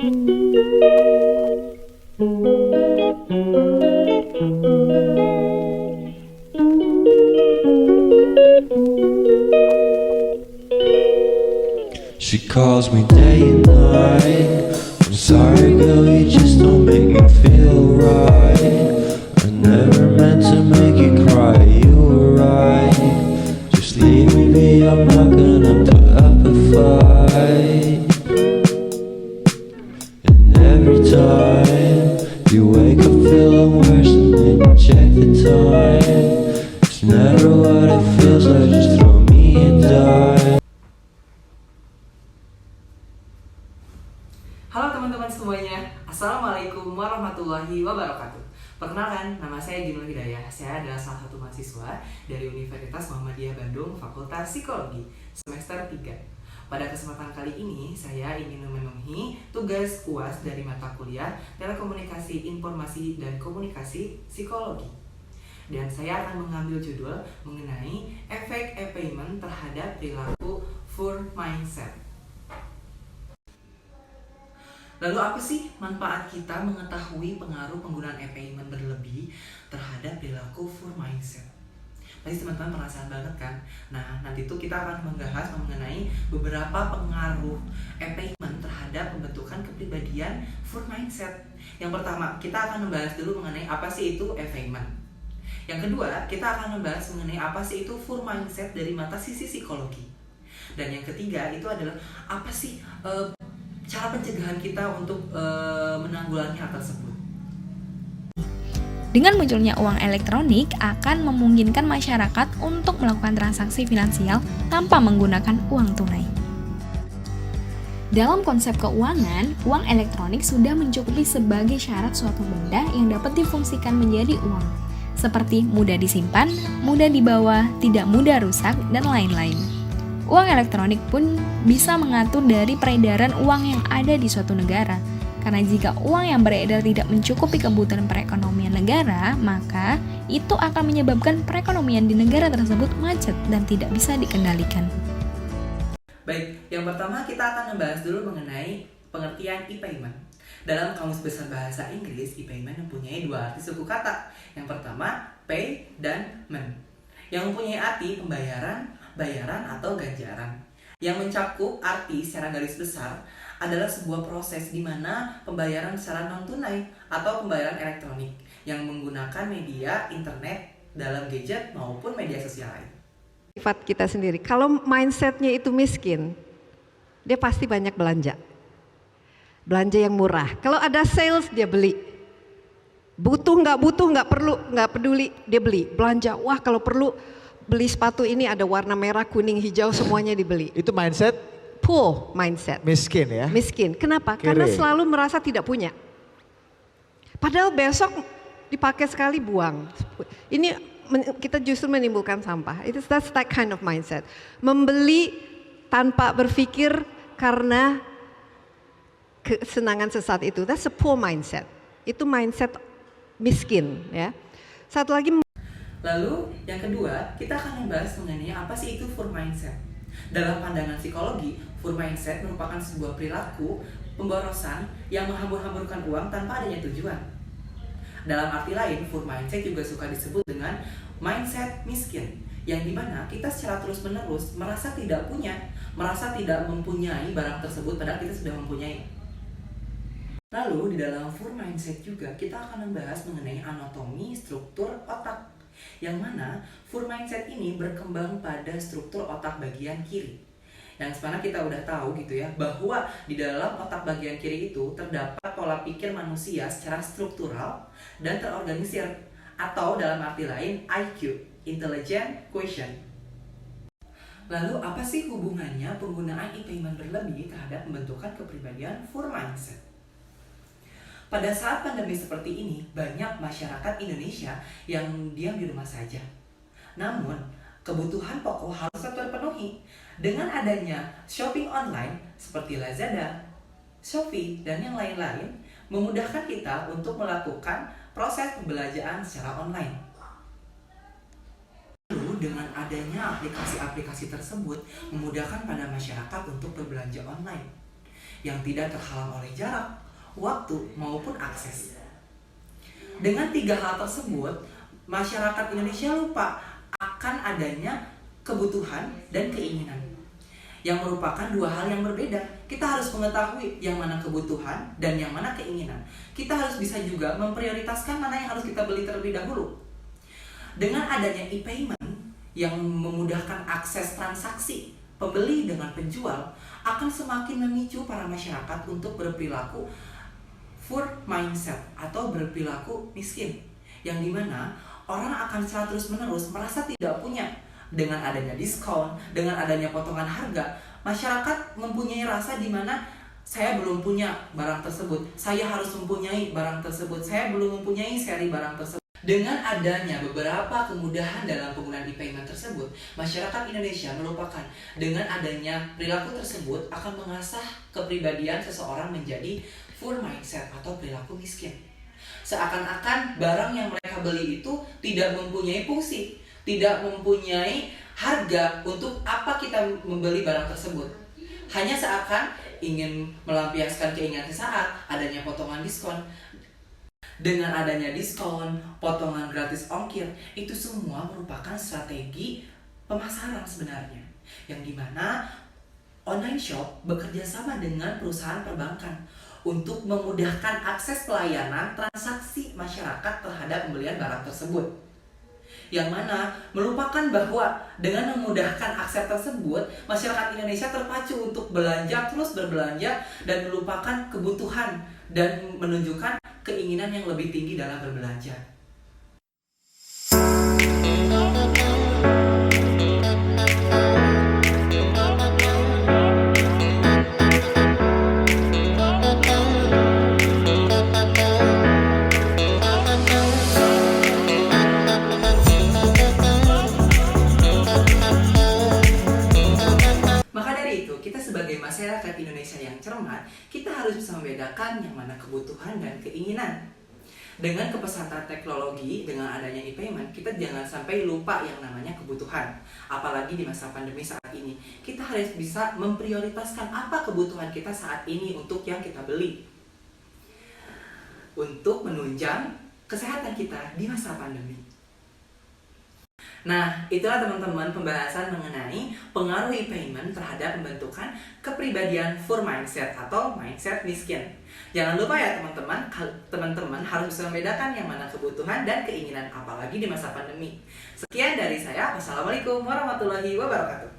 She calls me day and night. I'm sorry girl, you just don't make me feel right. I never meant to make you cry, you were right. Just leave me be, I'm not gonna put up a fight. And every time you wake up feeling worse and then you check the time. It's never what it feels like, just throw me a dime. Halo teman-teman semuanya, Assalamualaikum warahmatullahi wabarakatuh. Perkenalkan, nama saya Gimel Hidayah. Saya adalah salah satu mahasiswa dari Universitas Muhammadiyah Bandung, Fakultas Psikologi, semester 3. Pada kesempatan kali ini, saya ingin memenuhi tugas UAS dari mata kuliah Telekomunikasi Informasi dan Komunikasi Psikologi. Dan saya akan mengambil judul mengenai efek e-payment terhadap perilaku poor mindset. Lalu apa sih manfaat kita mengetahui pengaruh penggunaan e-payment berlebih terhadap perilaku poor mindset? Pasti teman-teman penasaran banget kan? Nah, nanti itu kita akan membahas mengenai beberapa pengaruh e-payment terhadap pembentukan kepribadian poor mindset. Yang pertama, kita akan membahas dulu mengenai apa sih itu e-payment. Yang kedua, kita akan membahas mengenai apa sih itu poor mindset dari mata sisi psikologi. Dan yang ketiga, itu adalah apa sih cara pencegahan kita untuk menanggulangi hal tersebut. Dengan munculnya uang elektronik akan memungkinkan masyarakat untuk melakukan transaksi finansial tanpa menggunakan uang tunai. Dalam konsep keuangan, uang elektronik sudah mencukupi sebagai syarat suatu benda yang dapat difungsikan menjadi uang, seperti mudah disimpan, mudah dibawa, tidak mudah rusak, dan lain-lain. Uang elektronik pun bisa mengatur dari peredaran uang yang ada di suatu negara. Karena jika uang yang beredar tidak mencukupi kebutuhan perekonomian negara, maka itu akan menyebabkan perekonomian di negara tersebut macet dan tidak bisa dikendalikan. Baik, yang pertama kita akan membahas dulu mengenai pengertian e-payment. Dalam Kamus Besar Bahasa Inggris, e-payment mempunyai dua arti suku kata. Yang pertama, pay dan men, yang mempunyai arti pembayaran, bayaran atau ganjaran. Yang mencakup arti secara garis besar adalah sebuah proses di mana pembayaran secara non-tunai atau pembayaran elektronik yang menggunakan media internet dalam gadget maupun media sosial lain. Sifat kita sendiri, kalau mindsetnya itu miskin, dia pasti banyak belanja. Belanja yang murah. Kalau ada sales, dia beli. Butuh, nggak perlu, nggak peduli, dia beli. Belanja, wah kalau perlu, beli sepatu ini ada warna merah, kuning, hijau, semuanya dibeli. Itu mindset? Poor mindset. Miskin ya? Miskin. Kenapa? Kere. Karena selalu merasa tidak punya. Padahal besok dipakai sekali buang. Ini kita justru menimbulkan sampah. That's that kind of mindset. Membeli tanpa berpikir karena kesenangan sesaat itu. That's a poor mindset. Itu mindset miskin ya. Satu lagi. Lalu yang kedua, kita akan membahas mengenai apa sih itu poor mindset. Dalam pandangan psikologi, poor mindset merupakan sebuah perilaku pemborosan yang menghambur-hamburkan uang tanpa adanya tujuan. Dalam arti lain, poor mindset juga suka disebut dengan mindset miskin, yang dimana kita secara terus-menerus merasa tidak punya, merasa tidak mempunyai barang tersebut padahal kita sudah mempunyai. Lalu di dalam poor mindset juga kita akan membahas mengenai anatomi struktur otak, yang mana poor mindset ini berkembang pada struktur otak bagian kiri. Yang mana kita udah tahu gitu ya, bahwa di dalam otak bagian kiri itu terdapat pola pikir manusia secara struktural dan terorganisir, atau dalam arti lain IQ, Intelligent Quotient. Lalu apa sih hubungannya penggunaan e-payment berlebih terhadap pembentukan kepribadian poor mindset? Pada saat pandemi seperti ini, banyak masyarakat Indonesia yang diam di rumah saja. Namun, kebutuhan pokok harus terpenuhi. Dengan adanya shopping online seperti Lazada, Shopee, dan yang lain-lain, memudahkan kita untuk melakukan proses pembelanjaan secara online. Lalu, dengan adanya aplikasi-aplikasi tersebut, memudahkan pada masyarakat untuk berbelanja online. yang tidak terhalang oleh jarak, waktu, maupun akses. Dengan 3 hal tersebut, masyarakat Indonesia lupa akan adanya kebutuhan dan keinginan, yang merupakan 2 hal yang berbeda. Kita harus mengetahui yang mana kebutuhan dan yang mana keinginan. Kita harus bisa juga memprioritaskan mana yang harus kita beli terlebih dahulu. Dengan adanya e-payment yang memudahkan akses transaksi pembeli dengan penjual, akan semakin memicu para masyarakat untuk berperilaku poor mindset atau berperilaku miskin, yang dimana orang akan secara terus-menerus merasa tidak punya. Dengan adanya diskon, dengan adanya potongan harga, masyarakat mempunyai rasa di mana saya belum punya barang tersebut, saya harus mempunyai barang tersebut, saya belum mempunyai seri barang tersebut. Dengan adanya beberapa kemudahan dalam penggunaan e-payment tersebut, masyarakat Indonesia melupakan dengan adanya perilaku tersebut akan mengasah kepribadian seseorang menjadi poor mindset atau perilaku miskin. Seakan-akan barang yang mereka beli itu tidak mempunyai fungsi, tidak mempunyai harga untuk apa kita membeli barang tersebut. Hanya seakan ingin melampiaskan keinginan saat adanya potongan diskon. Dengan adanya diskon, potongan gratis ongkir, itu semua merupakan strategi pemasaran sebenarnya, yang dimana online shop bekerja sama dengan perusahaan perbankan untuk memudahkan akses pelayanan transaksi masyarakat terhadap pembelian barang tersebut. Yang mana melupakan bahwa dengan memudahkan akses tersebut, masyarakat Indonesia terpacu untuk belanja, terus berbelanja, dan melupakan kebutuhan dan menunjukkan keinginan yang lebih tinggi dalam berbelanja. Sebagai masyarakat Indonesia yang cermat, kita harus bisa membedakan yang mana kebutuhan dan keinginan. Dengan kepesatan teknologi, dengan adanya e-payment, kita jangan sampai lupa yang namanya kebutuhan. Apalagi di masa pandemi saat ini, kita harus bisa memprioritaskan apa kebutuhan kita saat ini untuk yang kita beli, untuk menunjang kesehatan kita di masa pandemi. Nah, itulah teman-teman pembahasan mengenai pengaruh e-payment terhadap pembentukan kepribadian poor mindset atau mindset miskin. Jangan lupa ya teman-teman harus bisa membedakan yang mana kebutuhan dan keinginan, apalagi di masa pandemi. Sekian dari saya. Wassalamualaikum warahmatullahi wabarakatuh.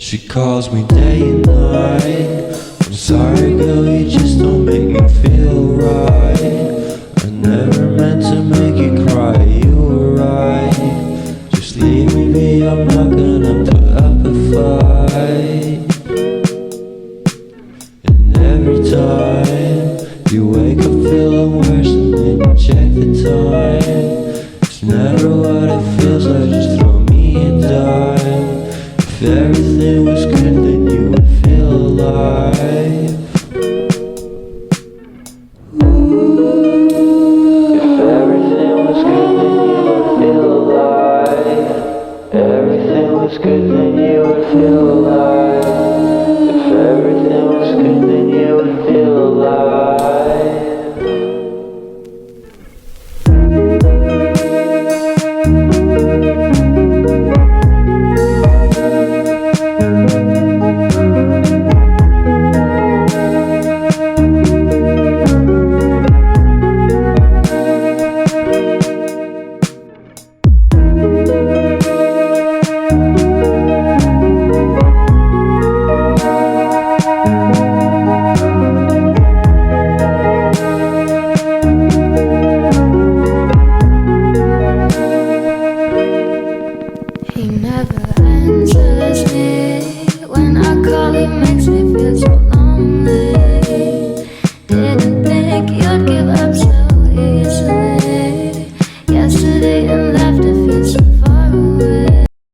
She calls me day and night. I'm sorry, girl, you just don't make me feel right. I never meant to make you cry, you were right. Just leave me be, I'm not gonna put up a fight. And every time you wake up feeling worse and then you check the time. It's never what it feels like, just throw me a dime. If everything was good, then you would feel alive. If everything was good, then you would feel alive. Everything was good, then you would feel alive. If everything was good, then you would feel alive.